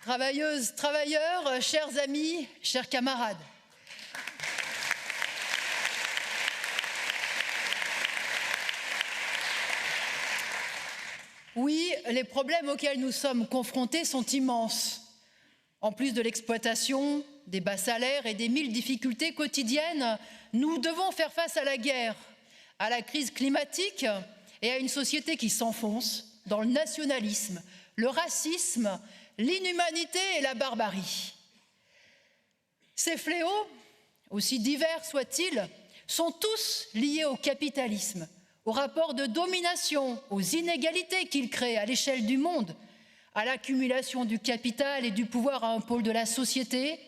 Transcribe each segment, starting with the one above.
Travailleuses, travailleurs, chers amis, chers camarades. Oui, les problèmes auxquels nous sommes confrontés sont immenses. En plus de l'exploitation, des bas salaires et des 1000 difficultés quotidiennes, nous devons faire face à la guerre, à la crise climatique et à une société qui s'enfonce dans le nationalisme, le racisme, l'inhumanité et la barbarie. Ces fléaux, aussi divers soient-ils, sont tous liés au capitalisme, aux rapports de domination, aux inégalités qu'il crée à l'échelle du monde, à l'accumulation du capital et du pouvoir à un pôle de la société,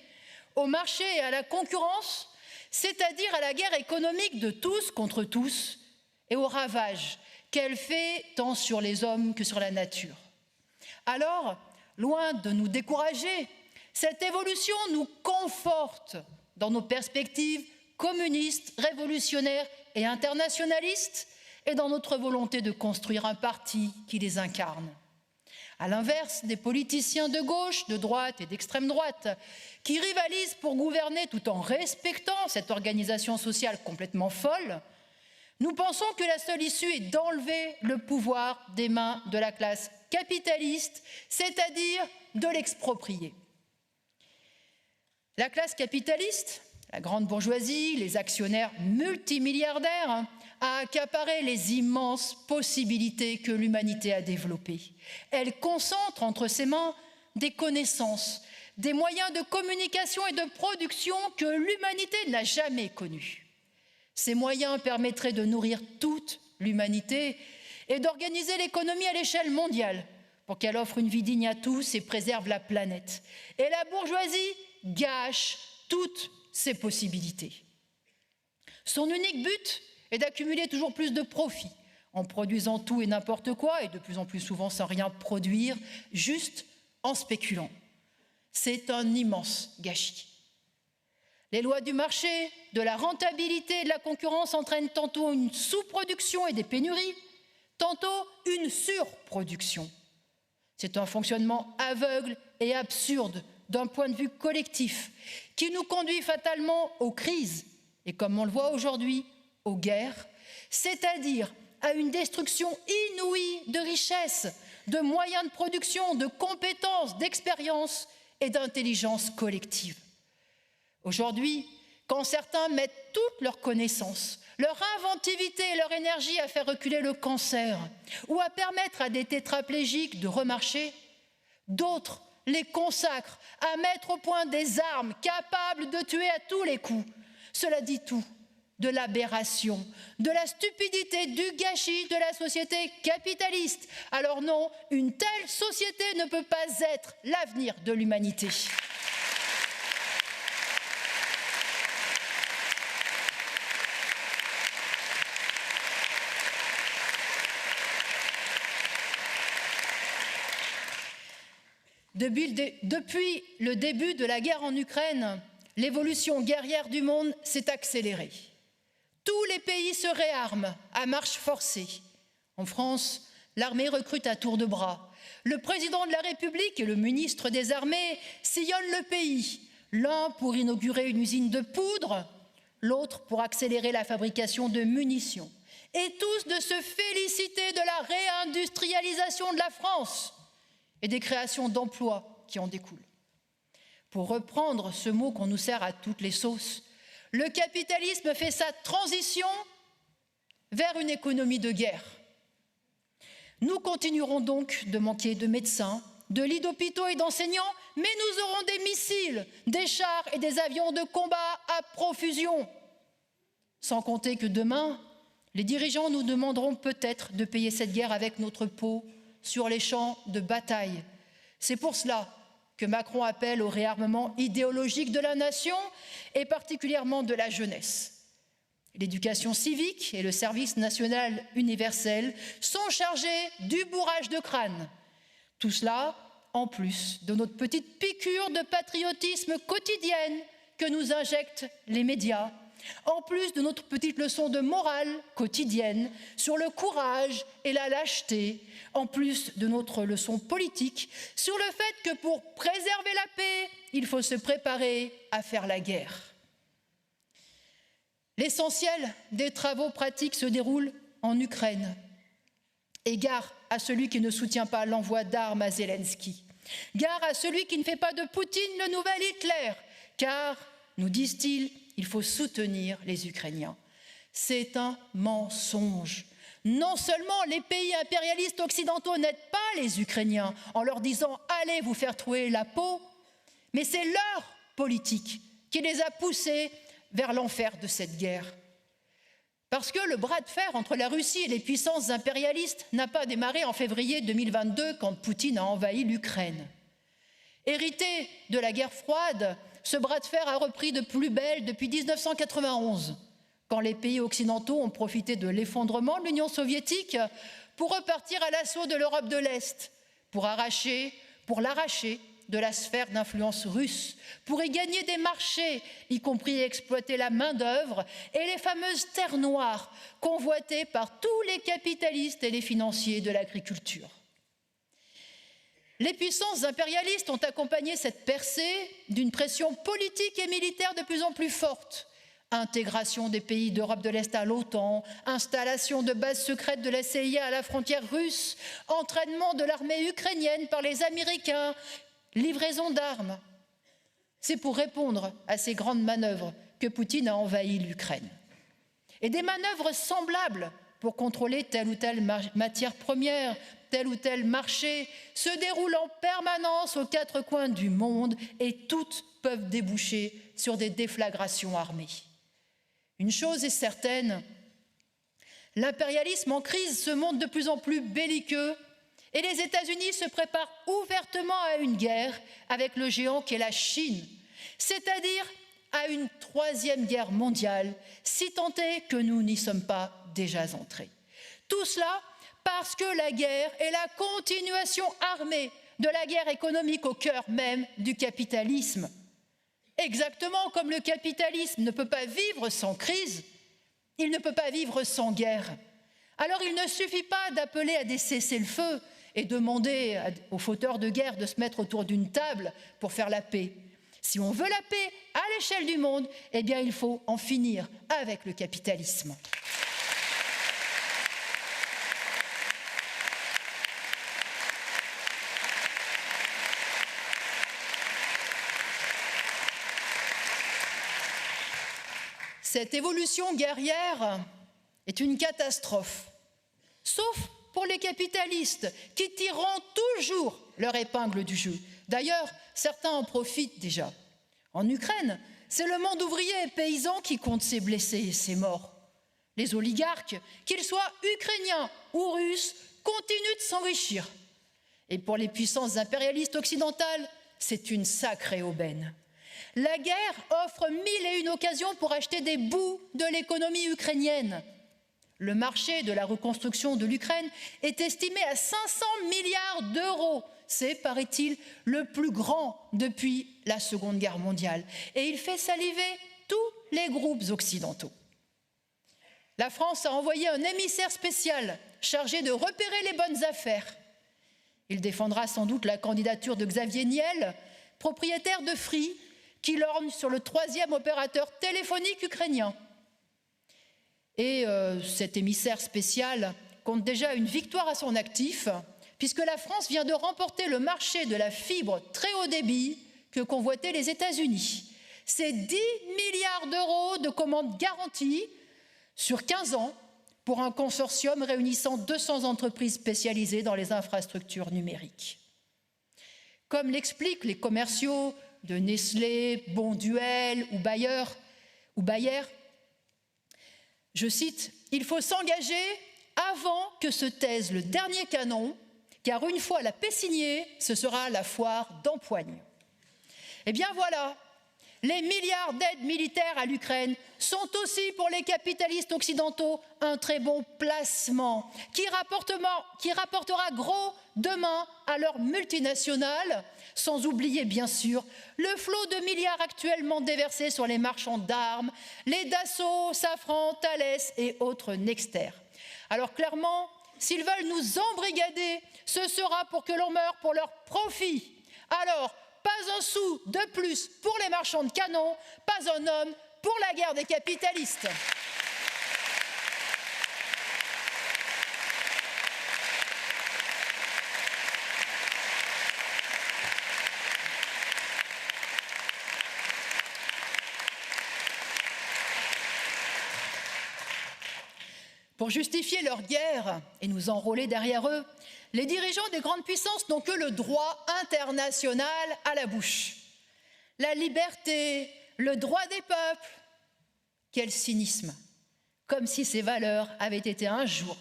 au marché et à la concurrence, c'est-à-dire à la guerre économique de tous contre tous et aux ravages qu'elle fait tant sur les hommes que sur la nature. Alors, loin de nous décourager, cette évolution nous conforte dans nos perspectives communistes, révolutionnaires et internationalistes et dans notre volonté de construire un parti qui les incarne. À l'inverse des politiciens de gauche, de droite et d'extrême droite qui rivalisent pour gouverner tout en respectant cette organisation sociale complètement folle, nous pensons que la seule issue est d'enlever le pouvoir des mains de la classe capitaliste, c'est-à-dire de l'exproprier. La classe capitaliste, la grande bourgeoisie, les actionnaires multimilliardaires, a accaparé les immenses possibilités que l'humanité a développées. Elle concentre entre ses mains des connaissances, des moyens de communication et de production que l'humanité n'a jamais connus. Ces moyens permettraient de nourrir toute l'humanité et d'organiser l'économie à l'échelle mondiale pour qu'elle offre une vie digne à tous et préserve la planète. Et la bourgeoisie gâche toutes ces possibilités. Son unique but est d'accumuler toujours plus de profits en produisant tout et n'importe quoi et de plus en plus souvent sans rien produire, juste en spéculant. C'est un immense gâchis. Les lois du marché, de la rentabilité et de la concurrence entraînent tantôt une sous-production et des pénuries, tantôt une surproduction. C'est un fonctionnement aveugle et absurde d'un point de vue collectif qui nous conduit fatalement aux crises et, comme on le voit aujourd'hui, aux guerres, c'est-à-dire à une destruction inouïe de richesses, de moyens de production, de compétences, d'expérience et d'intelligence collective. Aujourd'hui, quand certains mettent toutes leurs connaissances, leur inventivité et leur énergie à faire reculer le cancer ou à permettre à des tétraplégiques de remarcher, d'autres les consacrent à mettre au point des armes capables de tuer à tous les coups. Cela dit tout de l'aberration, de la stupidité, du gâchis de la société capitaliste. Alors non, une telle société ne peut pas être l'avenir de l'humanité. Depuis le début de la guerre en Ukraine, l'évolution guerrière du monde s'est accélérée. Tous les pays se réarment à marche forcée. En France, l'armée recrute à tour de bras. Le président de la République et le ministre des Armées sillonnent le pays, l'un pour inaugurer une usine de poudre, l'autre pour accélérer la fabrication de munitions. Et tous de se féliciter de la réindustrialisation de la France et des créations d'emplois qui en découlent. Pour reprendre ce mot qu'on nous sert à toutes les sauces, le capitalisme fait sa transition vers une économie de guerre. Nous continuerons donc de manquer de médecins, de lits d'hôpitaux et d'enseignants, mais nous aurons des missiles, des chars et des avions de combat à profusion. Sans compter que demain, les dirigeants nous demanderont peut-être de payer cette guerre avec notre peau sur les champs de bataille. C'est pour cela que Macron appelle au réarmement idéologique de la nation et particulièrement de la jeunesse. L'éducation civique et le service national universel sont chargés du bourrage de crâne. Tout cela en plus de notre petite piqûre de patriotisme quotidienne que nous injectent les médias en plus de notre petite leçon de morale quotidienne sur le courage et la lâcheté, en plus de notre leçon politique sur le fait que pour préserver la paix, il faut se préparer à faire la guerre. L'essentiel des travaux pratiques se déroule en Ukraine. Et gare à celui qui ne soutient pas l'envoi d'armes à Zelensky. Gare à celui qui ne fait pas de Poutine le nouvel Hitler, car, nous disent-ils, il faut soutenir les Ukrainiens. C'est un mensonge. Non seulement les pays impérialistes occidentaux n'aident pas les Ukrainiens en leur disant « allez vous faire trouer la peau », mais c'est leur politique qui les a poussés vers l'enfer de cette guerre. Parce que le bras de fer entre la Russie et les puissances impérialistes n'a pas démarré en février 2022 quand Poutine a envahi l'Ukraine. Hérité de la guerre froide, ce bras de fer a repris de plus belle depuis 1991, quand les pays occidentaux ont profité de l'effondrement de l'Union soviétique pour repartir à l'assaut de l'Europe de l'Est, pour l'arracher de la sphère d'influence russe, pour y gagner des marchés, y compris exploiter la main-d'œuvre et les fameuses terres noires convoitées par tous les capitalistes et les financiers de l'agriculture. Les puissances impérialistes ont accompagné cette percée d'une pression politique et militaire de plus en plus forte. Intégration des pays d'Europe de l'Est à l'OTAN, installation de bases secrètes de la CIA à la frontière russe, entraînement de l'armée ukrainienne par les Américains, livraison d'armes. C'est pour répondre à ces grandes manœuvres que Poutine a envahi l'Ukraine. Et des manœuvres semblables pour contrôler telle ou telle matière première, tel ou tel marché, se déroulent en permanence aux quatre coins du monde et toutes peuvent déboucher sur des déflagrations armées. Une chose est certaine, l'impérialisme en crise se montre de plus en plus belliqueux et les États-Unis se préparent ouvertement à une guerre avec le géant qu'est la Chine, c'est-à-dire à une troisième guerre mondiale, si tant est que nous n'y sommes pas déjà entrés. Tout cela parce que la guerre est la continuation armée de la guerre économique au cœur même du capitalisme. Exactement comme le capitalisme ne peut pas vivre sans crise, il ne peut pas vivre sans guerre. Alors il ne suffit pas d'appeler à des cessez-le-feu et demander aux fauteurs de guerre de se mettre autour d'une table pour faire la paix. Si on veut la paix à l'échelle du monde, eh bien il faut en finir avec le capitalisme. Cette évolution guerrière est une catastrophe, sauf pour les capitalistes qui tireront toujours leur épingle du jeu. D'ailleurs, certains en profitent déjà. En Ukraine, c'est le monde ouvrier et paysan qui compte ses blessés et ses morts. Les oligarques, qu'ils soient ukrainiens ou russes, continuent de s'enrichir. Et pour les puissances impérialistes occidentales, c'est une sacrée aubaine. La guerre offre 1001 occasions pour acheter des bouts de l'économie ukrainienne. Le marché de la reconstruction de l'Ukraine est estimé à 500 milliards d'euros. C'est, paraît-il, le plus grand depuis la Seconde Guerre mondiale. Et il fait saliver tous les groupes occidentaux. La France a envoyé un émissaire spécial chargé de repérer les bonnes affaires. Il défendra sans doute la candidature de Xavier Niel, propriétaire de Free, qui lorgne sur le 3e opérateur téléphonique ukrainien. Et cet émissaire spécial compte déjà une victoire à son actif, puisque la France vient de remporter le marché de la fibre très haut débit que convoitaient les États-Unis. C'est 10 milliards d'euros de commandes garanties sur 15 ans pour un consortium réunissant 200 entreprises spécialisées dans les infrastructures numériques. Comme l'expliquent les commerciaux de Nestlé, Bonduelle ou Bayer, je cite, « Il faut s'engager avant que se taise le dernier canon, car une fois la paix signée, ce sera la foire d'empoigne. » Eh bien voilà, Les milliards d'aides militaires à l'Ukraine sont aussi pour les capitalistes occidentaux un très bon placement qui rapportera gros demain à leurs multinationales, sans oublier bien sûr le flot de milliards actuellement déversés sur les marchands d'armes, les Dassault, Safran, Thales et autres Nexter. Alors clairement, s'ils veulent nous embrigader, ce sera pour que l'on meure pour leur profit. Alors, pas un sou de plus pour les marchands de canons, pas un homme pour la guerre des capitalistes. Pour justifier leur guerre et nous enrôler derrière eux, les dirigeants des grandes puissances n'ont que le droit international à la bouche. La liberté, le droit des peuples, quel cynisme, comme si ces valeurs avaient été un jour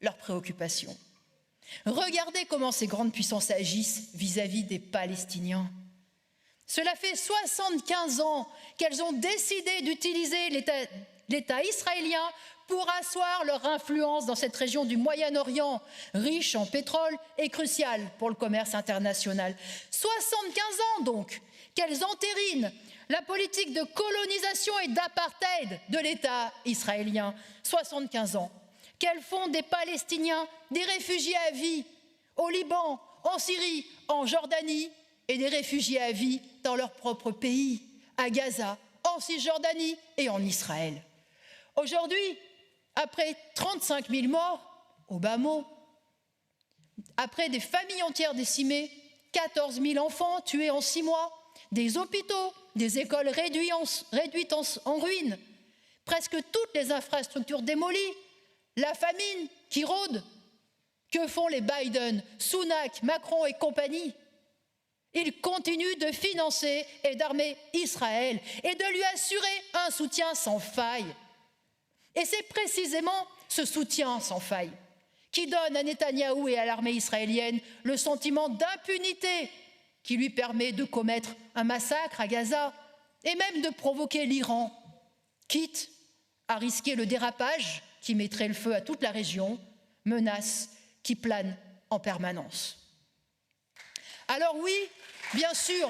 leur préoccupation. Regardez comment ces grandes puissances agissent vis-à-vis des Palestiniens. Cela fait 75 ans qu'elles ont décidé d'utiliser l'État israélien pour asseoir leur influence dans cette région du Moyen-Orient, riche en pétrole et cruciale pour le commerce international. 75 ans donc qu'elles entérinent la politique de colonisation et d'apartheid de l'État israélien. 75 ans qu'elles font des Palestiniens des réfugiés à vie au Liban, en Syrie, en Jordanie et des réfugiés à vie dans leur propre pays, à Gaza, en Cisjordanie et en Israël. Aujourd'hui, après 35 000 morts, au bas mot, après des familles entières décimées, 14 000 enfants tués en 6 mois, des hôpitaux, des écoles réduites en ruines, presque toutes les infrastructures démolies, la famine qui rôde, que font les Biden, Sunak, Macron et compagnie? Ils continuent de financer et d'armer Israël et de lui assurer un soutien sans faille. Et c'est précisément ce soutien sans faille qui donne à Netanyahou et à l'armée israélienne le sentiment d'impunité qui lui permet de commettre un massacre à Gaza et même de provoquer l'Iran, quitte à risquer le dérapage qui mettrait le feu à toute la région, menace qui plane en permanence. Alors oui, bien sûr,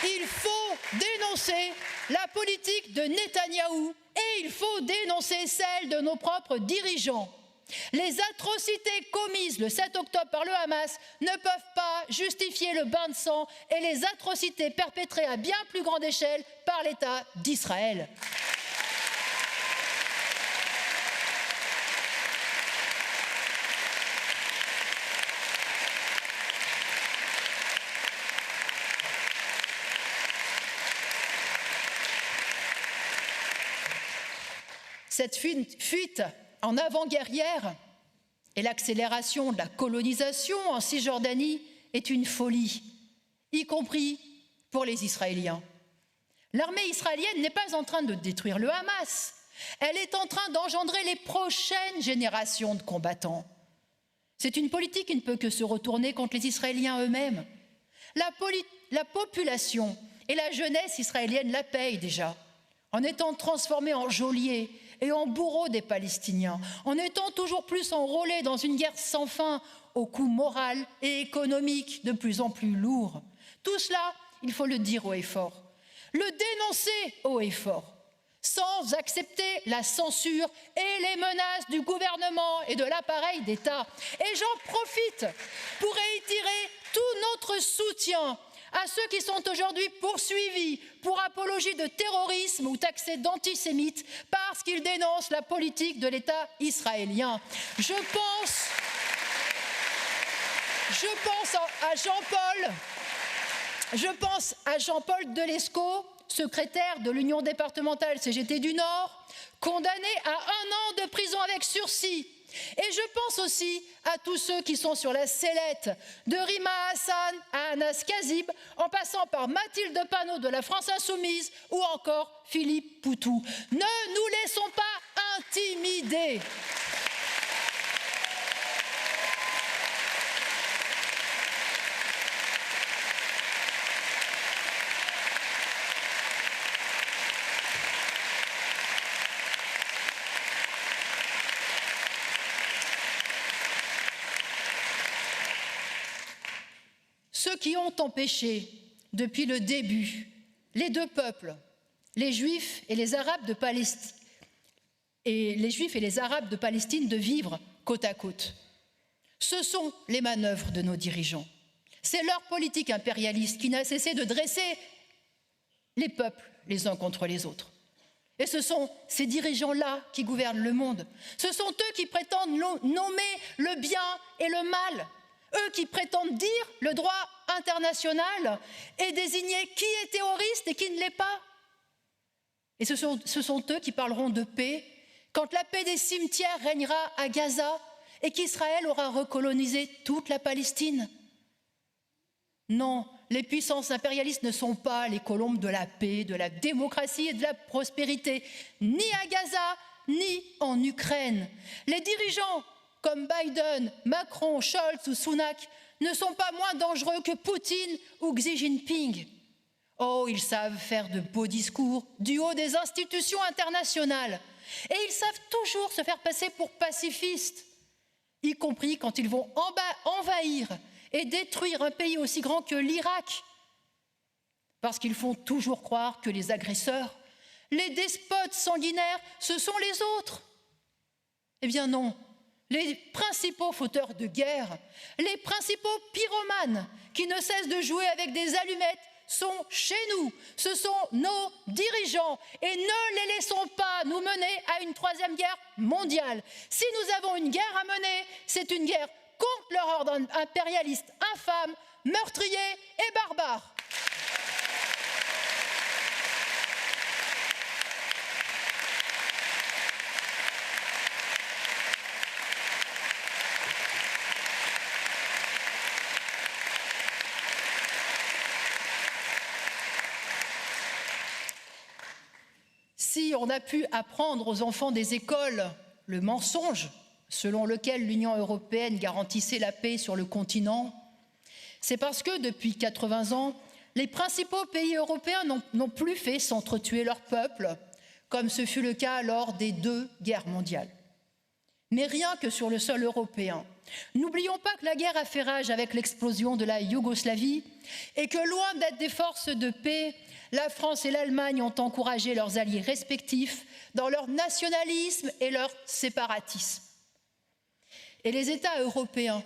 il faut dénoncer la politique de Netanyahou et il faut dénoncer celle de nos propres dirigeants. Les atrocités commises le 7 octobre par le Hamas ne peuvent pas justifier le bain de sang et les atrocités perpétrées à bien plus grande échelle par l'État d'Israël. Cette fuite en avant-guerrière et l'accélération de la colonisation en Cisjordanie est une folie, y compris pour les Israéliens. L'armée israélienne n'est pas en train de détruire le Hamas, elle est en train d'engendrer les prochaines générations de combattants. C'est une politique qui ne peut que se retourner contre les Israéliens eux-mêmes. La population et la jeunesse israélienne la payent déjà, en étant transformée en geôliers et en bourreaux des Palestiniens, en étant toujours plus enrôlés dans une guerre sans fin, au coût moral et économique de plus en plus lourd. Tout cela, il faut le dire haut et fort, le dénoncer haut et fort, sans accepter la censure et les menaces du gouvernement et de l'appareil d'État. Et j'en profite pour réitérer tout notre soutien à ceux qui sont aujourd'hui poursuivis pour apologie de terrorisme ou taxés d'antisémites parce qu'ils dénoncent la politique de l'État israélien. Je pense à Jean-Paul Delesco, secrétaire de l'Union départementale CGT du Nord, condamné à 1 an de prison avec sursis. Et je pense aussi à tous ceux qui sont sur la sellette, de Rima Hassan à Anas Kazib, en passant par Mathilde Panot de la France Insoumise ou encore Philippe Poutou. Ne nous laissons pas intimider. qui ont empêché, depuis le début, les deux peuples, les Juifs et les Arabes de Palestine, de vivre côte à côte. Ce sont les manœuvres de nos dirigeants. C'est leur politique impérialiste qui n'a cessé de dresser les peuples les uns contre les autres. Et ce sont ces dirigeants-là qui gouvernent le monde. Ce sont eux qui prétendent nommer le bien et le mal. Eux qui prétendent dire le droit international et désigner qui est terroriste et qui ne l'est pas. Et ce sont eux qui parleront de paix quand la paix des cimetières régnera à Gaza et qu'Israël aura recolonisé toute la Palestine. Non, les puissances impérialistes ne sont pas les colombes de la paix, de la démocratie et de la prospérité, ni à Gaza, ni en Ukraine. Les dirigeants comme Biden, Macron, Scholz ou Sunak ne sont pas moins dangereux que Poutine ou Xi Jinping. Oh, ils savent faire de beaux discours du haut des institutions internationales. Et ils savent toujours se faire passer pour pacifistes, y compris quand ils vont envahir et détruire un pays aussi grand que l'Irak. Parce qu'ils font toujours croire que les agresseurs, les despotes sanguinaires, ce sont les autres. Eh bien non, les principaux fauteurs de guerre, les principaux pyromanes qui ne cessent de jouer avec des allumettes sont chez nous, ce sont nos dirigeants et ne les laissons pas nous mener à une troisième guerre mondiale. Si nous avons une guerre à mener, c'est une guerre contre leur ordre impérialiste infâme, meurtrier et barbare. Si on a pu apprendre aux enfants des écoles le mensonge selon lequel l'Union européenne garantissait la paix sur le continent, c'est parce que depuis 80 ans, les principaux pays européens n'ont plus fait s'entretuer leurs peuples, comme ce fut le cas lors des 2 guerres mondiales. Mais rien que sur le sol européen. N'oublions pas que la guerre a fait rage avec l'explosion de la Yougoslavie et que loin d'être des forces de paix, la France et l'Allemagne ont encouragé leurs alliés respectifs dans leur nationalisme et leur séparatisme. Et les États européens,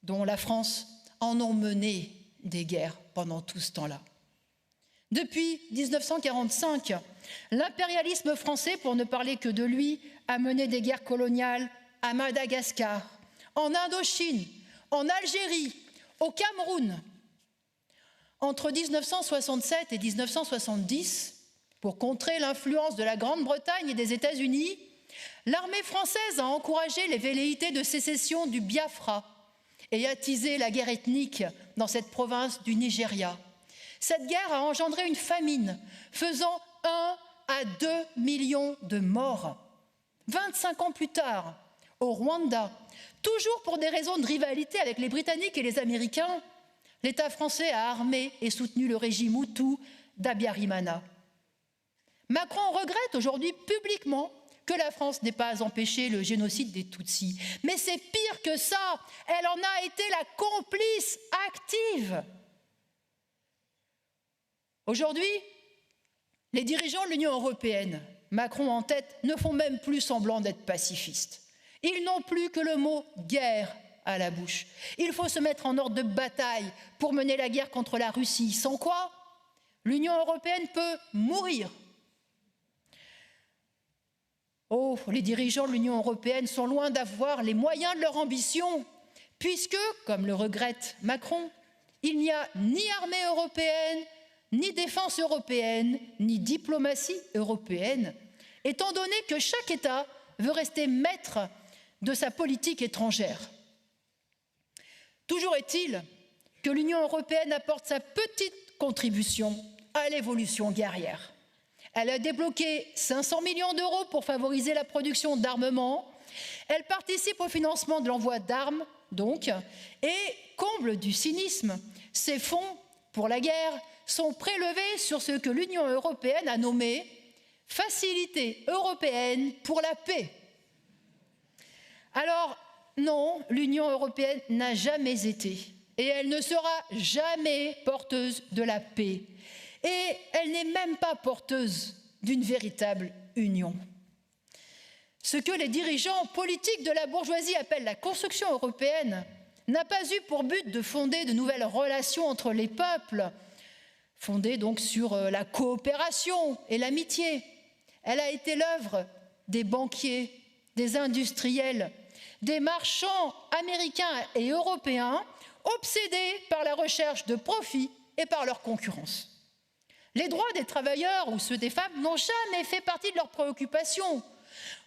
dont la France, en ont mené des guerres pendant tout ce temps-là. Depuis 1945, l'impérialisme français, pour ne parler que de lui, a mené des guerres coloniales à Madagascar, en Indochine, en Algérie, au Cameroun. Entre 1967 et 1970, pour contrer l'influence de la Grande-Bretagne et des États-Unis, l'armée française a encouragé les velléités de sécession du Biafra et attisé la guerre ethnique dans cette province du Nigeria. Cette guerre a engendré une famine, faisant 1 à 2 millions de morts. 25 ans plus tard, au Rwanda, toujours pour des raisons de rivalité avec les Britanniques et les Américains, l'État français a armé et soutenu le régime Hutu d'Abiyarimana. Macron regrette aujourd'hui publiquement que la France n'ait pas empêché le génocide des Tutsis. Mais c'est pire que ça, elle en a été la complice active. Aujourd'hui, les dirigeants de l'Union européenne, Macron en tête, ne font même plus semblant d'être pacifistes. Ils n'ont plus que le mot « guerre » à la bouche. Il faut se mettre en ordre de bataille pour mener la guerre contre la Russie, sans quoi l'Union européenne peut mourir. Oh, les dirigeants de l'Union européenne sont loin d'avoir les moyens de leur ambition, puisque, comme le regrette Macron, il n'y a ni armée européenne, ni défense européenne, ni diplomatie européenne, étant donné que chaque État veut rester maître de sa politique étrangère. Toujours est-il que l'Union européenne apporte sa petite contribution à l'évolution guerrière. Elle a débloqué 500 millions d'euros pour favoriser la production d'armements. Elle participe au financement de l'envoi d'armes, donc, et, comble du cynisme, ces fonds pour la guerre sont prélevés sur ce que l'Union européenne a nommé « Facilité européenne pour la paix ». Alors, non, l'Union européenne n'a jamais été et elle ne sera jamais porteuse de la paix. Et elle n'est même pas porteuse d'une véritable union. Ce que les dirigeants politiques de la bourgeoisie appellent la construction européenne n'a pas eu pour but de fonder de nouvelles relations entre les peuples, fondées donc sur la coopération et l'amitié. Elle a été l'œuvre des banquiers, des industriels, des marchands américains et européens obsédés par la recherche de profit et par leur concurrence. Les droits des travailleurs ou ceux des femmes n'ont jamais fait partie de leurs préoccupations.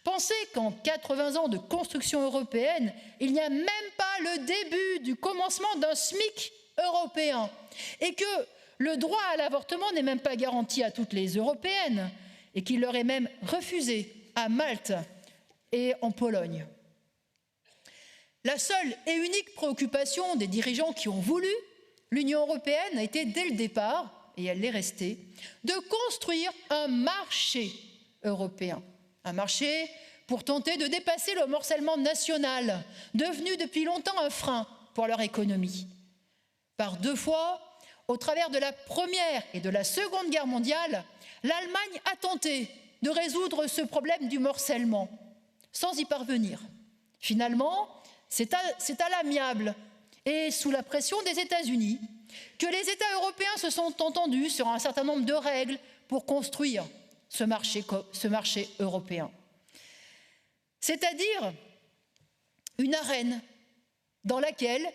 Pensez qu'en 80 ans de construction européenne, il n'y a même pas le début du commencement d'un SMIC européen et que le droit à l'avortement n'est même pas garanti à toutes les européennes et qu'il leur est même refusé à Malte et en Pologne. La seule et unique préoccupation des dirigeants qui ont voulu l'Union européenne a été dès le départ, et elle l'est restée, de construire un marché européen. Un marché pour tenter de dépasser le morcellement national, devenu depuis longtemps un frein pour leur économie. Par deux fois, au travers de la Première et de la Seconde Guerre mondiale, l'Allemagne a tenté de résoudre ce problème du morcellement, sans y parvenir. Finalement, c'est à l'amiable et sous la pression des États-Unis que les États européens se sont entendus sur un certain nombre de règles pour construire ce marché européen. C'est-à-dire une arène dans laquelle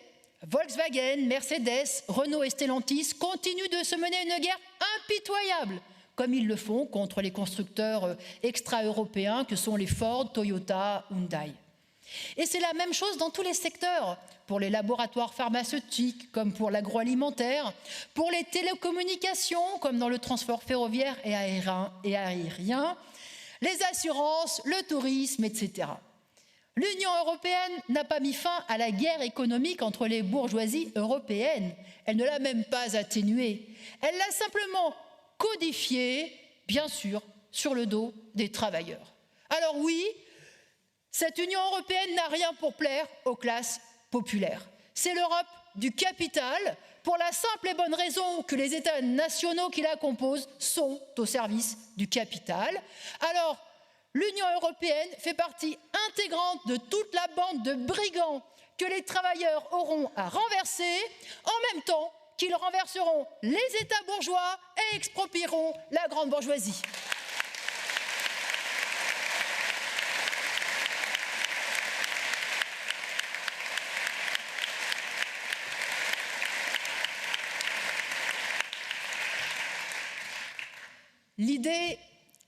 Volkswagen, Mercedes, Renault et Stellantis continuent de se mener une guerre impitoyable, comme ils le font contre les constructeurs extra-européens que sont les Ford, Toyota, Hyundai. Et c'est la même chose dans tous les secteurs, pour les laboratoires pharmaceutiques comme pour l'agroalimentaire, pour les télécommunications comme dans le transport ferroviaire et aérien, les assurances, le tourisme, etc. L'Union européenne n'a pas mis fin à la guerre économique entre les bourgeoisies européennes. Elle ne l'a même pas atténuée. Elle l'a simplement codifiée, bien sûr, sur le dos des travailleurs. Alors oui, cette Union européenne n'a rien pour plaire aux classes populaires. C'est l'Europe du capital, pour la simple et bonne raison que les États nationaux qui la composent sont au service du capital. Alors, l'Union européenne fait partie intégrante de toute la bande de brigands que les travailleurs auront à renverser, en même temps qu'ils renverseront les États bourgeois et expropieront la grande bourgeoisie. L'idée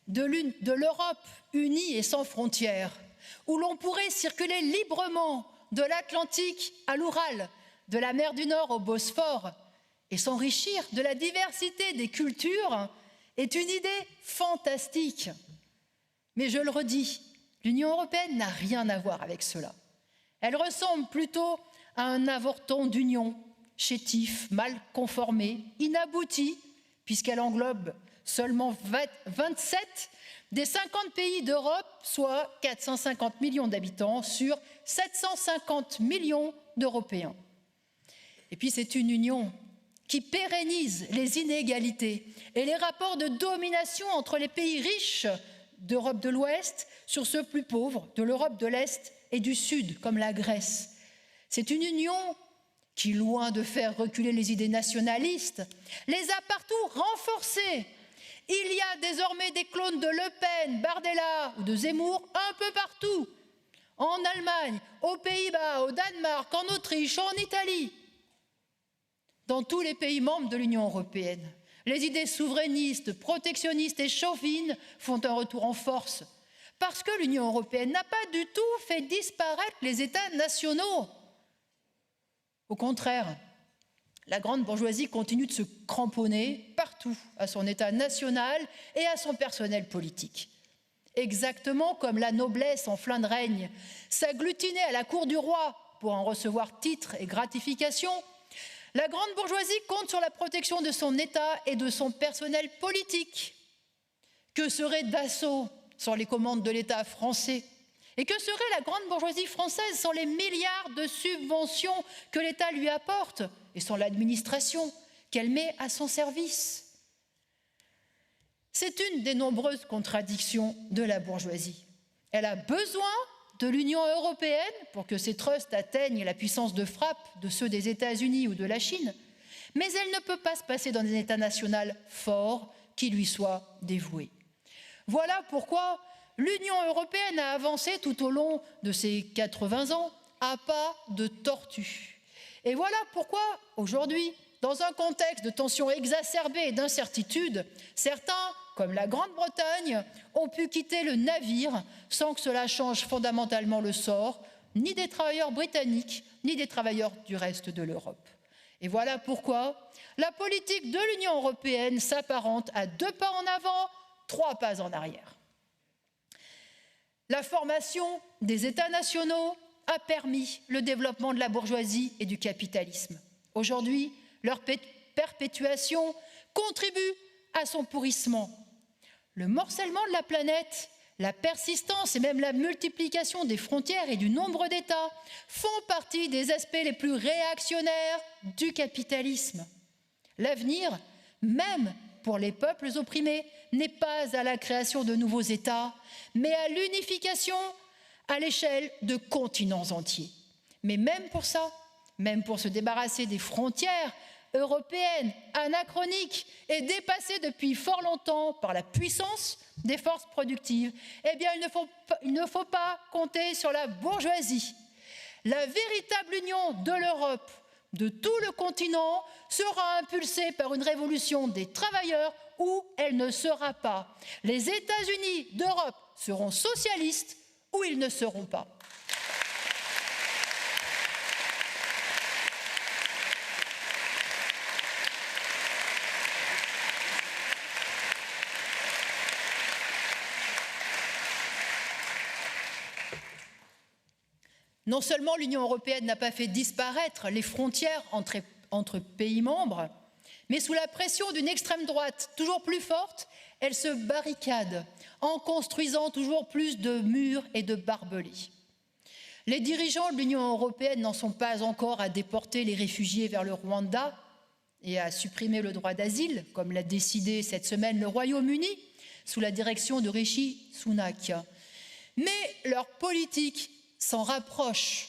de l'Europe unie et sans frontières, où l'on pourrait circuler librement de l'Atlantique à l'Oural, de la mer du Nord au Bosphore, et s'enrichir de la diversité des cultures, est une idée fantastique. Mais je le redis, l'Union européenne n'a rien à voir avec cela. Elle ressemble plutôt à un avorton d'union, chétif, mal conformé, inabouti, puisqu'elle englobe seulement 27 des 50 pays d'Europe, soit 450 millions d'habitants sur 750 millions d'Européens. Et puis c'est une union qui pérennise les inégalités et les rapports de domination entre les pays riches d'Europe de l'Ouest sur ceux plus pauvres de l'Europe de l'Est et du Sud, comme la Grèce. C'est une union qui, loin de faire reculer les idées nationalistes, les a partout renforcées. Il y a désormais des clones de Le Pen, Bardella ou de Zemmour un peu partout, en Allemagne, aux Pays-Bas, au Danemark, en Autriche, en Italie. Dans tous les pays membres de l'Union européenne, les idées souverainistes, protectionnistes et chauvines font un retour en force, parce que l'Union européenne n'a pas du tout fait disparaître les États nationaux. Au contraire, la grande bourgeoisie continue de se cramponner partout à son État national et à son personnel politique. Exactement comme la noblesse en plein de règne s'agglutinait à la cour du roi pour en recevoir titres et gratifications, la grande bourgeoisie compte sur la protection de son État et de son personnel politique. Que serait Dassault sans les commandes de l'État français? Et que serait la grande bourgeoisie française sans les milliards de subventions que l'État lui apporte et sans l'administration qu'elle met à son service? C'est une des nombreuses contradictions de la bourgeoisie. Elle a besoin de l'Union européenne pour que ses trusts atteignent la puissance de frappe de ceux des États-Unis ou de la Chine, mais elle ne peut pas se passer dans un État national fort qui lui soit dévoué. Voilà pourquoi l'Union européenne a avancé tout au long de ses 80 ans à pas de tortue. Et voilà pourquoi, aujourd'hui, dans un contexte de tensions exacerbées et d'incertitudes, certains, comme la Grande-Bretagne, ont pu quitter le navire sans que cela change fondamentalement le sort, ni des travailleurs britanniques, ni des travailleurs du reste de l'Europe. Et voilà pourquoi la politique de l'Union européenne s'apparente à 2 pas en avant, 3 pas en arrière. La formation des États nationaux a permis le développement de la bourgeoisie et du capitalisme. Aujourd'hui, leur perpétuation contribue à son pourrissement. Le morcellement de la planète, la persistance et même la multiplication des frontières et du nombre d'États font partie des aspects les plus réactionnaires du capitalisme. L'avenir, même pour les peuples opprimés, n'est pas à la création de nouveaux États, mais à l'unification à l'échelle de continents entiers. Mais même pour ça, même pour se débarrasser des frontières européennes, anachroniques et dépassées depuis fort longtemps par la puissance des forces productives, eh bien il ne faut pas compter sur la bourgeoisie. La véritable union de l'Europe, de tout le continent, sera impulsée par une révolution des travailleurs ou elle ne sera pas. Les États-Unis d'Europe seront socialistes ou ils ne seront pas. Non seulement l'Union européenne n'a pas fait disparaître les frontières entre pays membres, mais sous la pression d'une extrême droite toujours plus forte, elle se barricade en construisant toujours plus de murs et de barbelés. Les dirigeants de l'Union européenne n'en sont pas encore à déporter les réfugiés vers le Rwanda et à supprimer le droit d'asile, comme l'a décidé cette semaine le Royaume-Uni, sous la direction de Rishi Sunak. Mais leur politique s'en rapproche.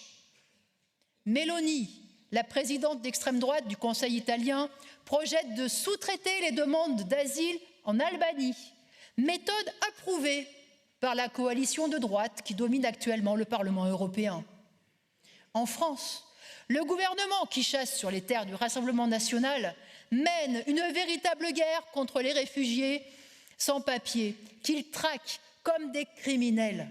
Meloni, la présidente d'extrême droite du Conseil italien, projette de sous-traiter les demandes d'asile en Albanie, méthode approuvée par la coalition de droite qui domine actuellement le Parlement européen. En France, le gouvernement qui chasse sur les terres du Rassemblement national mène une véritable guerre contre les réfugiés sans papier, qu'il traque comme des criminels.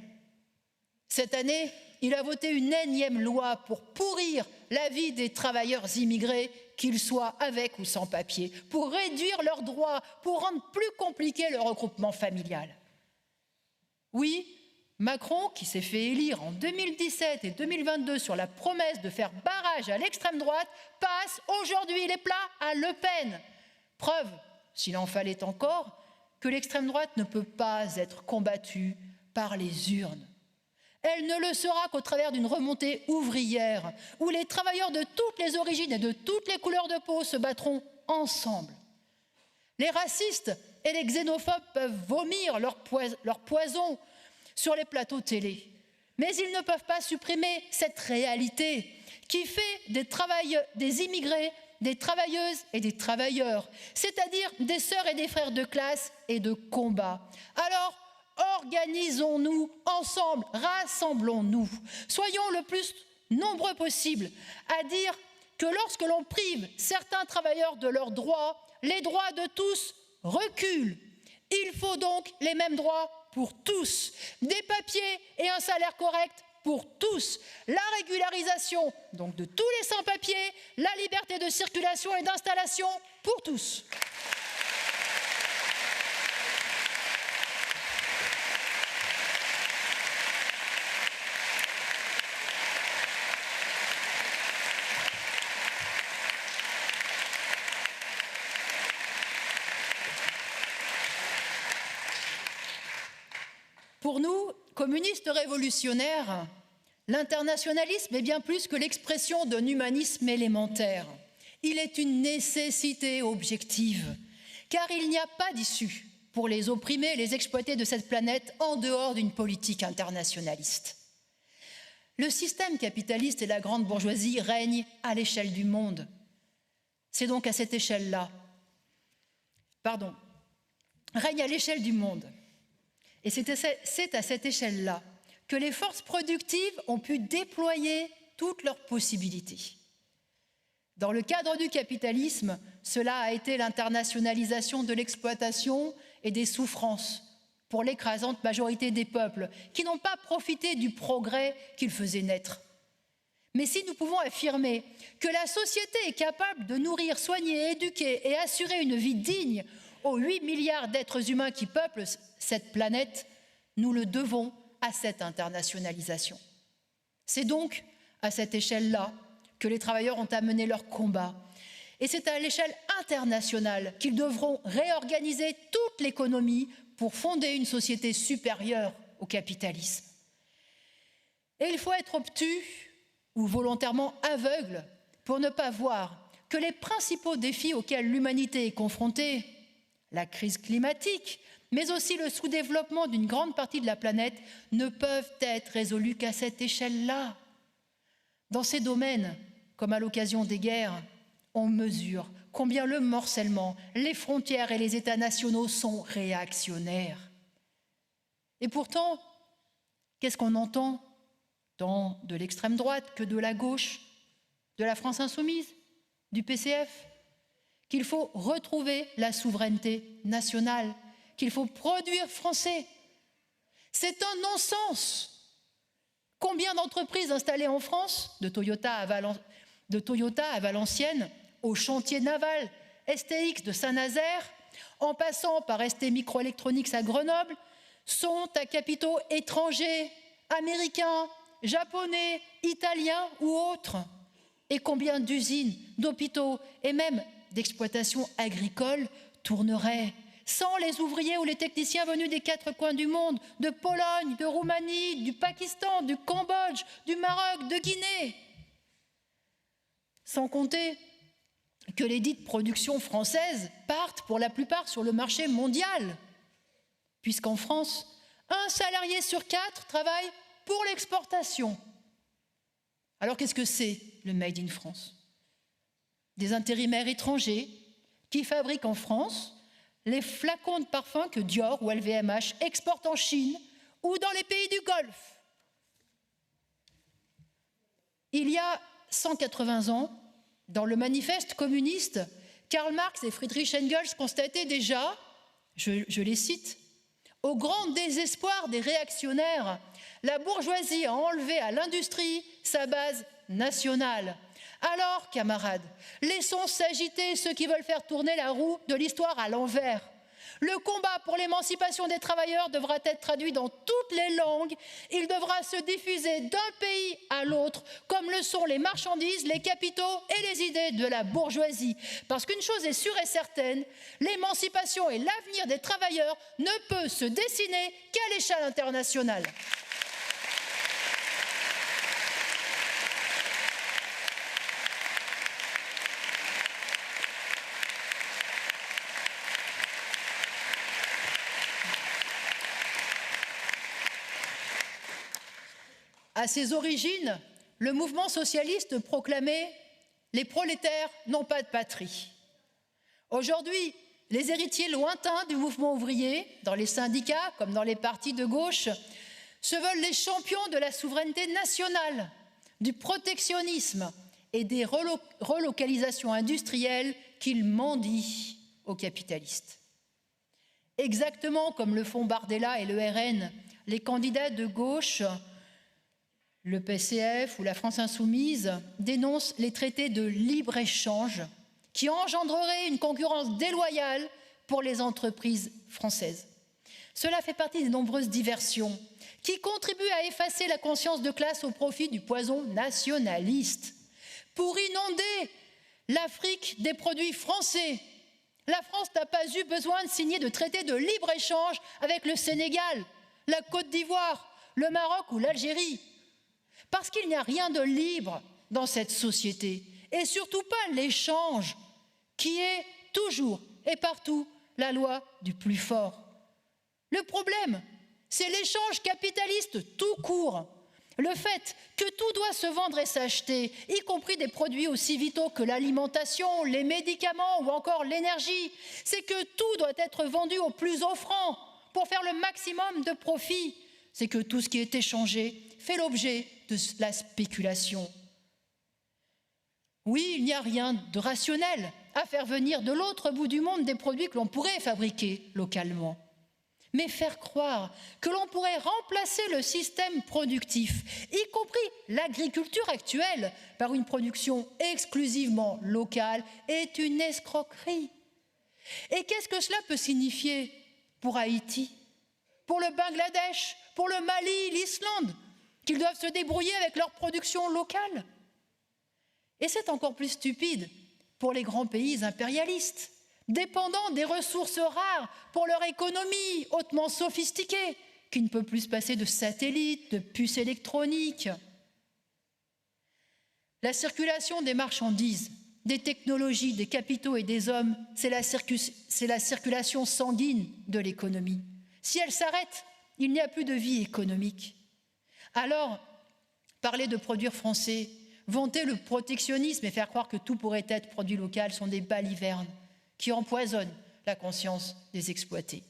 Cette année, il a voté une énième loi pour pourrir la vie des travailleurs immigrés, qu'ils soient avec ou sans papier, pour réduire leurs droits, pour rendre plus compliqué le regroupement familial. Oui, Macron, qui s'est fait élire en 2017 et 2022 sur la promesse de faire barrage à l'extrême droite, passe aujourd'hui les plats à Le Pen. Preuve, s'il en fallait encore, que l'extrême droite ne peut pas être combattue par les urnes. Elle ne le sera qu'au travers d'une remontée ouvrière, où les travailleurs de toutes les origines et de toutes les couleurs de peau se battront ensemble. Les racistes et les xénophobes peuvent vomir leur poison sur les plateaux télé, mais ils ne peuvent pas supprimer cette réalité qui fait des immigrés des travailleuses et des travailleurs, c'est-à-dire des sœurs et des frères de classe et de combat. Alors, organisons-nous ensemble, rassemblons-nous, soyons le plus nombreux possible à dire que lorsque l'on prive certains travailleurs de leurs droits, les droits de tous reculent. Il faut donc les mêmes droits pour tous, des papiers et un salaire correct pour tous, la régularisation donc de tous les sans-papiers, la liberté de circulation et d'installation pour tous. Pour nous, communistes révolutionnaires, l'internationalisme est bien plus que l'expression d'un humanisme élémentaire. Il est une nécessité objective, car il n'y a pas d'issue pour les opprimés et les exploités de cette planète en dehors d'une politique internationaliste. Le système capitaliste et la grande bourgeoisie règnent à l'échelle du monde. C'est donc à cette échelle-là, règne à l'échelle du monde. Et c'est à cette échelle-là que les forces productives ont pu déployer toutes leurs possibilités. Dans le cadre du capitalisme, cela a été l'internationalisation de l'exploitation et des souffrances pour l'écrasante majorité des peuples qui n'ont pas profité du progrès qu'il faisait naître. Mais si nous pouvons affirmer que la société est capable de nourrir, soigner, éduquer et assurer une vie digne aux 8 milliards d'êtres humains qui peuplent cette planète, nous le devons à cette internationalisation. C'est donc à cette échelle-là que les travailleurs ont amené leur combat. Et c'est à l'échelle internationale qu'ils devront réorganiser toute l'économie pour fonder une société supérieure au capitalisme. Et il faut être obtus ou volontairement aveugle pour ne pas voir que les principaux défis auxquels l'humanité est confrontée, la crise climatique, mais aussi le sous-développement d'une grande partie de la planète, ne peuvent être résolus qu'à cette échelle-là. Dans ces domaines, comme à l'occasion des guerres, on mesure combien le morcellement, les frontières et les États nationaux sont réactionnaires. Et pourtant, qu'est-ce qu'on entend tant de l'extrême droite que de la gauche, de la France insoumise, du PCF? Qu'il faut retrouver la souveraineté nationale, qu'il faut produire français. C'est un non-sens. Combien d'entreprises installées en France, de Toyota à Valenciennes, au chantier naval STX de Saint-Nazaire, en passant par ST Microelectronics à Grenoble, sont à capitaux étrangers, américains, japonais, italiens ou autres? Et combien d'usines, d'hôpitaux et même d'exploitations agricoles tourneraient sans les ouvriers ou les techniciens venus des 4 coins du monde, de Pologne, de Roumanie, du Pakistan, du Cambodge, du Maroc, de Guinée? Sans compter que les dites productions françaises partent pour la plupart sur le marché mondial, puisqu'en France, 1 salarié sur 4 travaille pour l'exportation. Alors qu'est-ce que c'est le Made in France? Des intérimaires étrangers qui fabriquent en France les flacons de parfum que Dior ou LVMH exportent en Chine ou dans les pays du Golfe. Il y a 180 ans, dans le manifeste communiste, Karl Marx et Friedrich Engels constataient déjà, je les cite, « Au grand désespoir des réactionnaires, la bourgeoisie a enlevé à l'industrie sa base nationale. Alors, camarades, laissons s'agiter ceux qui veulent faire tourner la roue de l'histoire à l'envers. Le combat pour l'émancipation des travailleurs devra être traduit dans toutes les langues. Il devra se diffuser d'un pays à l'autre, comme le sont les marchandises, les capitaux et les idées de la bourgeoisie. Parce qu'une chose est sûre et certaine, l'émancipation et l'avenir des travailleurs ne peut se dessiner qu'à l'échelle internationale. À ses origines, le mouvement socialiste proclamait « Les prolétaires n'ont pas de patrie ». Aujourd'hui, les héritiers lointains du mouvement ouvrier, dans les syndicats comme dans les partis de gauche, se veulent les champions de la souveraineté nationale, du protectionnisme et des relocalisations industrielles qu'ils mendient aux capitalistes. Exactement comme le font Bardella et le RN, les candidats de gauche, le PCF ou la France insoumise, dénoncent les traités de libre-échange qui engendreraient une concurrence déloyale pour les entreprises françaises. Cela fait partie des nombreuses diversions qui contribuent à effacer la conscience de classe au profit du poison nationaliste. Pour inonder l'Afrique des produits français, la France n'a pas eu besoin de signer de traités de libre-échange avec le Sénégal, la Côte d'Ivoire, le Maroc ou l'Algérie. Parce qu'il n'y a rien de libre dans cette société, et surtout pas l'échange, qui est toujours et partout la loi du plus fort. Le problème, c'est l'échange capitaliste tout court. Le fait que tout doit se vendre et s'acheter, y compris des produits aussi vitaux que l'alimentation, les médicaments ou encore l'énergie, c'est que tout doit être vendu au plus offrant pour faire le maximum de profit. C'est que tout ce qui est échangé fait l'objet de la spéculation. Oui, il n'y a rien de rationnel à faire venir de l'autre bout du monde des produits que l'on pourrait fabriquer localement. Mais faire croire que l'on pourrait remplacer le système productif, y compris l'agriculture actuelle, par une production exclusivement locale, est une escroquerie. Et qu'est-ce que cela peut signifier pour Haïti, pour le Bangladesh, pour le Mali, l'Islande, qu'ils doivent se débrouiller avec leur production locale? Et c'est encore plus stupide pour les grands pays impérialistes, dépendants des ressources rares pour leur économie hautement sophistiquée, qui ne peut plus se passer de satellites, de puces électroniques. La circulation des marchandises, des technologies, des capitaux et des hommes, c'est la circulation sanguine de l'économie. Si elle s'arrête, il n'y a plus de vie économique. Alors, parler de produire français, vanter le protectionnisme et faire croire que tout pourrait être produit local sont des balivernes qui empoisonnent la conscience des exploités.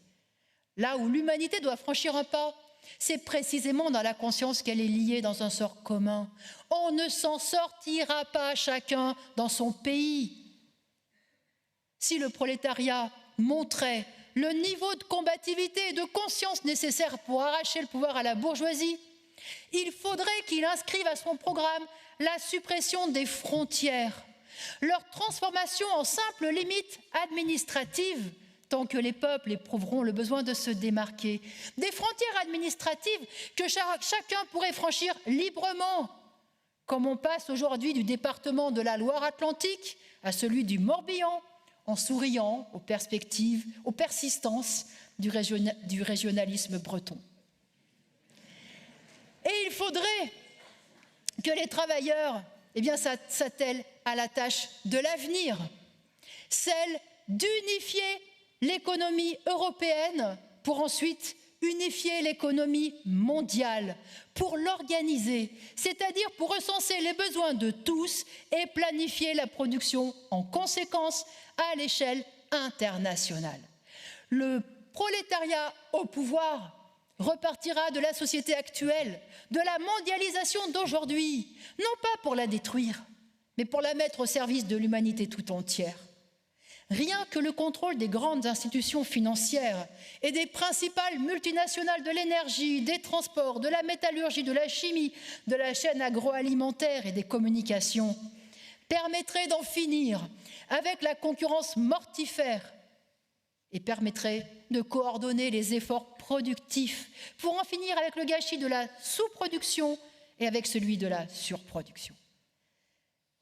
Là où l'humanité doit franchir un pas, c'est précisément dans la conscience qu'elle est liée dans un sort commun. On ne s'en sortira pas chacun dans son pays. Si le prolétariat montrait le niveau de combativité et de conscience nécessaire pour arracher le pouvoir à la bourgeoisie, il faudrait qu'il inscrive à son programme la suppression des frontières, leur transformation en simple limite administrative, tant que les peuples éprouveront le besoin de se démarquer. Des frontières administratives que chacun pourrait franchir librement, comme on passe aujourd'hui du département de la Loire-Atlantique à celui du Morbihan, en souriant aux perspectives, aux persistances du régionalisme breton. Et il faudrait que les travailleurs s'attellent à la tâche de l'avenir, celle d'unifier l'économie européenne pour ensuite unifier l'économie mondiale, pour l'organiser, c'est-à-dire pour recenser les besoins de tous et planifier la production en conséquence à l'échelle internationale. Le prolétariat au pouvoir repartira de la société actuelle, de la mondialisation d'aujourd'hui, non pas pour la détruire, mais pour la mettre au service de l'humanité tout entière. Rien que le contrôle des grandes institutions financières et des principales multinationales de l'énergie, des transports, de la métallurgie, de la chimie, de la chaîne agroalimentaire et des communications permettrait d'en finir avec la concurrence mortifère et permettrait de coordonner les efforts productifs pour en finir avec le gâchis de la sous-production et avec celui de la surproduction.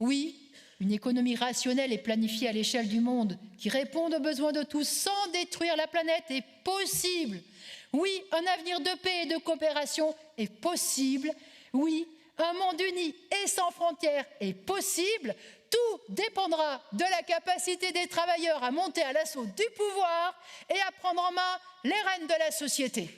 Oui, une économie rationnelle et planifiée à l'échelle du monde qui répond aux besoins de tous sans détruire la planète est possible. Oui, un avenir de paix et de coopération est possible. Oui, un monde uni et sans frontières est possible. Tout dépendra de la capacité des travailleurs à monter à l'assaut du pouvoir et à prendre en main les rênes de la société.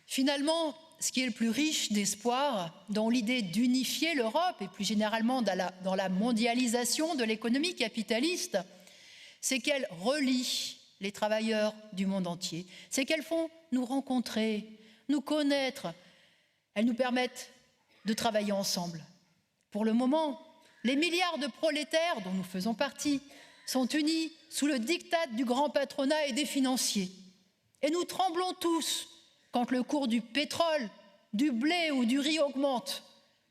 Finalement, ce qui est le plus riche d'espoir dans l'idée d'unifier l'Europe et plus généralement dans la mondialisation de l'économie capitaliste, c'est qu'elle relie les travailleurs du monde entier. C'est qu'elles font nous rencontrer, nous connaître. Elles nous permettent de travailler ensemble. Pour le moment, les milliards de prolétaires dont nous faisons partie sont unis sous le diktat du grand patronat et des financiers. Et nous tremblons tous quand le cours du pétrole, du blé ou du riz augmente.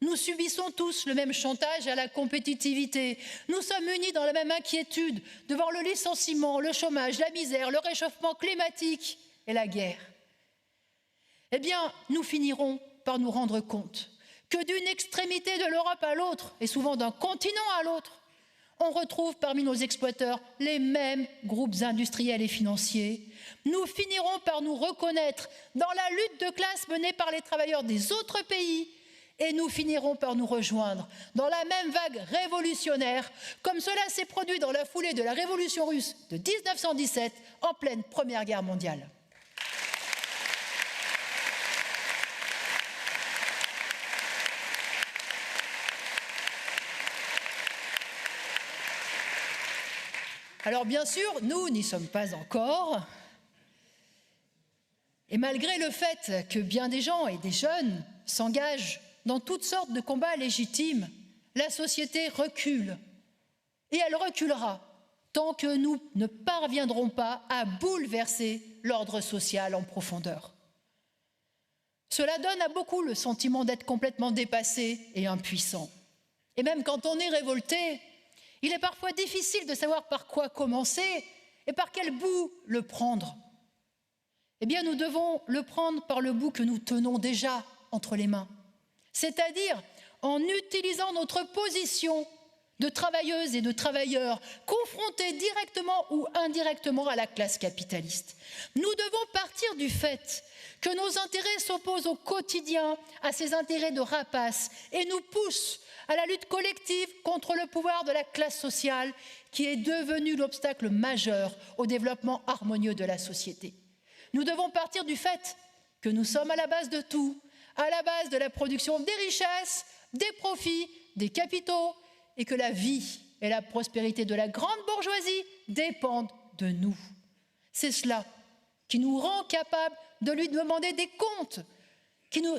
Nous subissons tous le même chantage à la compétitivité. Nous sommes unis dans la même inquiétude devant le licenciement, le chômage, la misère, le réchauffement climatique et la guerre. Eh bien, nous finirons par nous rendre compte que d'une extrémité de l'Europe à l'autre, et souvent d'un continent à l'autre, on retrouve parmi nos exploiteurs les mêmes groupes industriels et financiers. Nous finirons par nous reconnaître dans la lutte de classe menée par les travailleurs des autres pays et nous finirons par nous rejoindre dans la même vague révolutionnaire, comme cela s'est produit dans la foulée de la révolution russe de 1917 en pleine Première Guerre mondiale. Alors bien sûr, nous n'y sommes pas encore. Et malgré le fait que bien des gens et des jeunes s'engagent dans toutes sortes de combats légitimes, la société recule. Et elle reculera tant que nous ne parviendrons pas à bouleverser l'ordre social en profondeur. Cela donne à beaucoup le sentiment d'être complètement dépassé et impuissant. Et même quand on est révolté, il est parfois difficile de savoir par quoi commencer et par quel bout le prendre. Eh bien, nous devons le prendre par le bout que nous tenons déjà entre les mains, c'est-à-dire en utilisant notre position de travailleuses et de travailleurs confrontés directement ou indirectement à la classe capitaliste. Nous devons partir du fait que nos intérêts s'opposent au quotidien à ces intérêts de rapace et nous poussent à la lutte collective contre le pouvoir de la classe sociale qui est devenu l'obstacle majeur au développement harmonieux de la société. Nous devons partir du fait que nous sommes à la base de tout, à la base de la production des richesses, des profits, des capitaux, et que la vie et la prospérité de la grande bourgeoisie dépendent de nous. C'est cela qui nous rend capables de lui demander des comptes,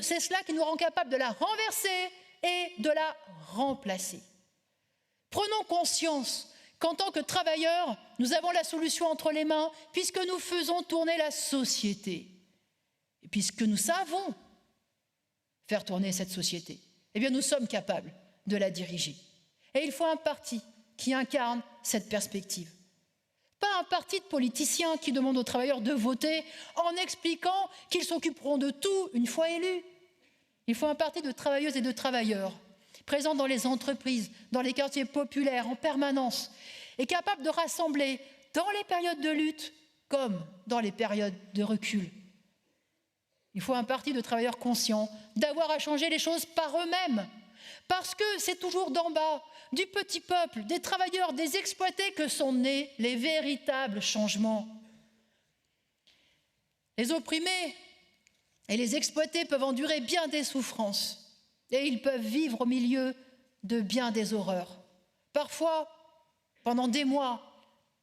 c'est cela qui nous rend capables de la renverser et de la remplacer. Prenons conscience qu'en tant que travailleurs, nous avons la solution entre les mains puisque nous faisons tourner la société. Et puisque nous savons faire tourner cette société, eh bien nous sommes capables de la diriger. Et il faut un parti qui incarne cette perspective. Pas un parti de politiciens qui demande aux travailleurs de voter en expliquant qu'ils s'occuperont de tout une fois élus. Il faut un parti de travailleuses et de travailleurs présents dans les entreprises, dans les quartiers populaires en permanence et capable de rassembler dans les périodes de lutte comme dans les périodes de recul. Il faut un parti de travailleurs conscients d'avoir à changer les choses par eux-mêmes parce que c'est toujours d'en bas, du petit peuple, des travailleurs, des exploités que sont nés les véritables changements. Les opprimés et les exploités peuvent endurer bien des souffrances et ils peuvent vivre au milieu de bien des horreurs. Parfois, pendant des mois,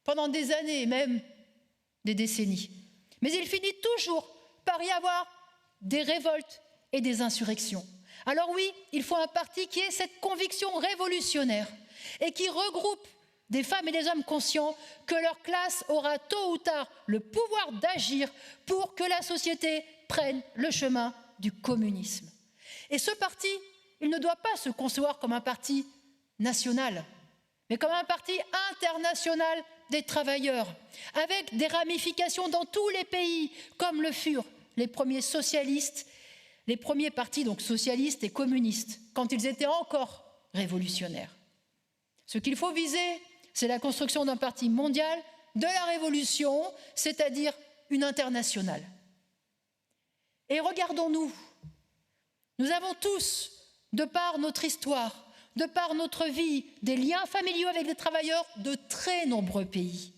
pendant des années, même des décennies. Mais il finit toujours par y avoir des révoltes et des insurrections. Alors oui, il faut un parti qui ait cette conviction révolutionnaire et qui regroupe des femmes et des hommes conscients que leur classe aura tôt ou tard le pouvoir d'agir pour que la société prenne le chemin du communisme. Et ce parti, il ne doit pas se concevoir comme un parti national, mais comme un parti international des travailleurs, avec des ramifications dans tous les pays, comme le furent les premiers socialistes, les premiers partis donc socialistes et communistes, quand ils étaient encore révolutionnaires. Ce qu'il faut viser, c'est la construction d'un parti mondial de la révolution, c'est-à-dire une internationale. Et regardons-nous, nous avons tous, de par notre histoire, de par notre vie, des liens familiaux avec les travailleurs de très nombreux pays.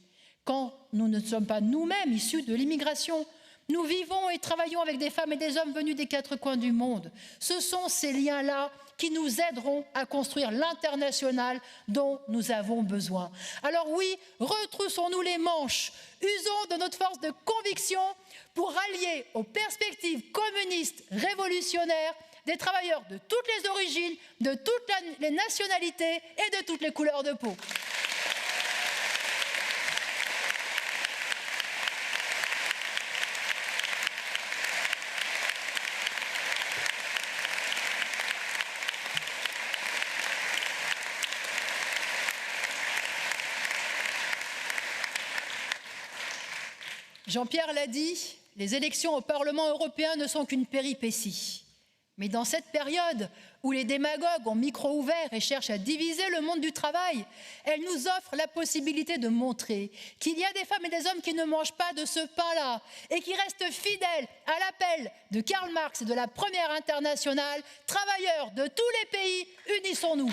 Quand nous ne sommes pas nous-mêmes issus de l'immigration, nous vivons et travaillons avec des femmes et des hommes venus des quatre coins du monde. Ce sont ces liens-là qui nous aideront à construire l'international dont nous avons besoin. Alors oui, retroussons-nous les manches, usons de notre force de conviction pour rallier aux perspectives communistes révolutionnaires des travailleurs de toutes les origines, de toutes les nationalités et de toutes les couleurs de peau. Jean-Pierre l'a dit, les élections au Parlement européen ne sont qu'une péripétie. Mais dans cette période où les démagogues ont micro ouvert et cherchent à diviser le monde du travail, elles nous offrent la possibilité de montrer qu'il y a des femmes et des hommes qui ne mangent pas de ce pain-là et qui restent fidèles à l'appel de Karl Marx et de la Première Internationale. Travailleurs de tous les pays, unissons-nous.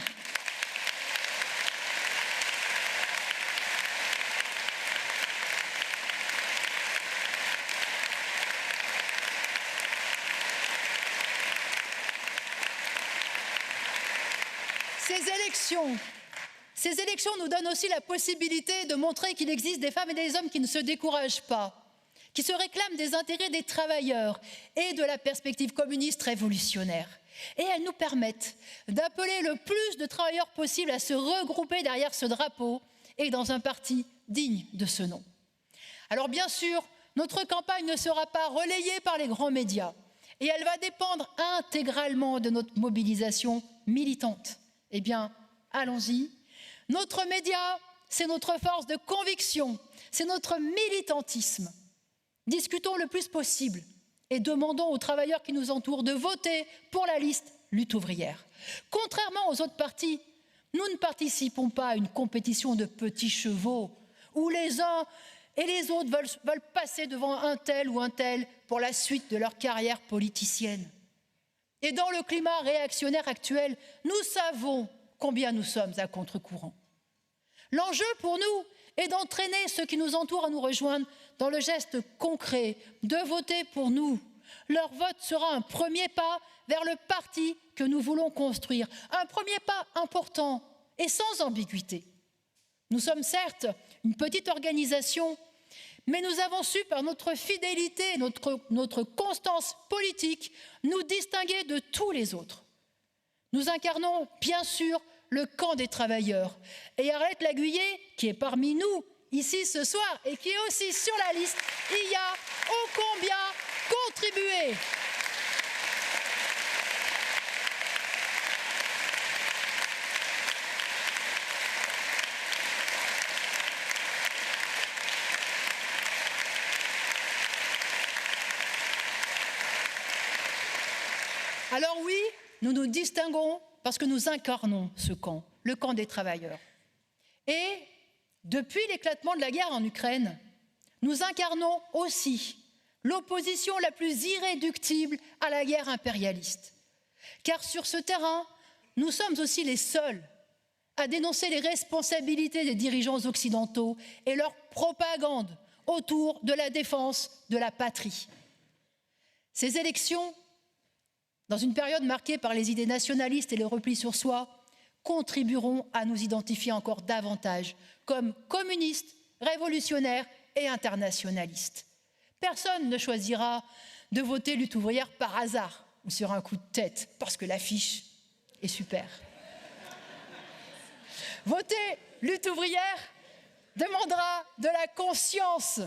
Ces élections nous donnent aussi la possibilité de montrer qu'il existe des femmes et des hommes qui ne se découragent pas, qui se réclament des intérêts des travailleurs et de la perspective communiste révolutionnaire. Et elles nous permettent d'appeler le plus de travailleurs possible à se regrouper derrière ce drapeau et dans un parti digne de ce nom. Alors bien sûr, notre campagne ne sera pas relayée par les grands médias et elle va dépendre intégralement de notre mobilisation militante. Eh bien, allons-y. Notre média, c'est notre force de conviction, c'est notre militantisme. Discutons le plus possible et demandons aux travailleurs qui nous entourent de voter pour la liste Lutte ouvrière. Contrairement aux autres partis, nous ne participons pas à une compétition de petits chevaux où les uns et les autres veulent passer devant un tel ou un tel pour la suite de leur carrière politicienne. Et dans le climat réactionnaire actuel, nous savons combien nous sommes à contre-courant. L'enjeu pour nous est d'entraîner ceux qui nous entourent à nous rejoindre dans le geste concret de voter pour nous. Leur vote sera un premier pas vers le parti que nous voulons construire, un premier pas important et sans ambiguïté. Nous sommes certes une petite organisation, mais nous avons su, par notre fidélité et notre constance politique, nous distinguer de tous les autres. Nous incarnons, bien sûr, le camp des travailleurs. Et Arlette Laguiller, qui est parmi nous, ici ce soir, et qui est aussi sur la liste, y a ô combien contribué. Alors oui, nous nous distinguons parce que nous incarnons ce camp, le camp des travailleurs. Et depuis l'éclatement de la guerre en Ukraine, nous incarnons aussi l'opposition la plus irréductible à la guerre impérialiste. Car sur ce terrain, nous sommes aussi les seuls à dénoncer les responsabilités des dirigeants occidentaux et leur propagande autour de la défense de la patrie. Ces élections, dans une période marquée par les idées nationalistes et le repli sur soi, contribueront à nous identifier encore davantage comme communistes, révolutionnaires et internationalistes. Personne ne choisira de voter Lutte ouvrière par hasard ou sur un coup de tête, parce que l'affiche est super. Voter Lutte ouvrière demandera de la conscience,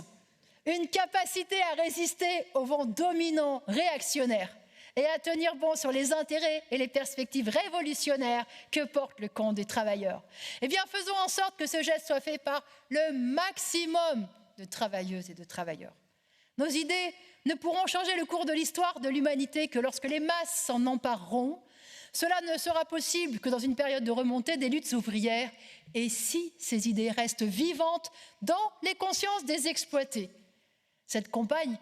une capacité à résister au vent dominant réactionnaire et à tenir bon sur les intérêts et les perspectives révolutionnaires que porte le camp des travailleurs. Eh bien, faisons en sorte que ce geste soit fait par le maximum de travailleuses et de travailleurs. Nos idées ne pourront changer le cours de l'histoire de l'humanité que lorsque les masses s'en empareront. Cela ne sera possible que dans une période de remontée des luttes ouvrières et si ces idées restent vivantes dans les consciences des exploités. Cette campagne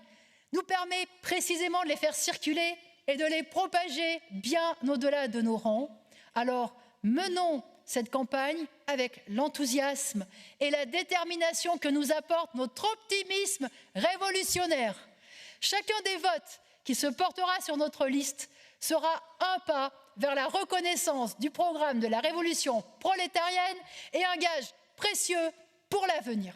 nous permet précisément de les faire circuler et de les propager bien au-delà de nos rangs. Alors, menons cette campagne avec l'enthousiasme et la détermination que nous apporte notre optimisme révolutionnaire. Chacun des votes qui se portera sur notre liste sera un pas vers la reconnaissance du programme de la révolution prolétarienne et un gage précieux pour l'avenir.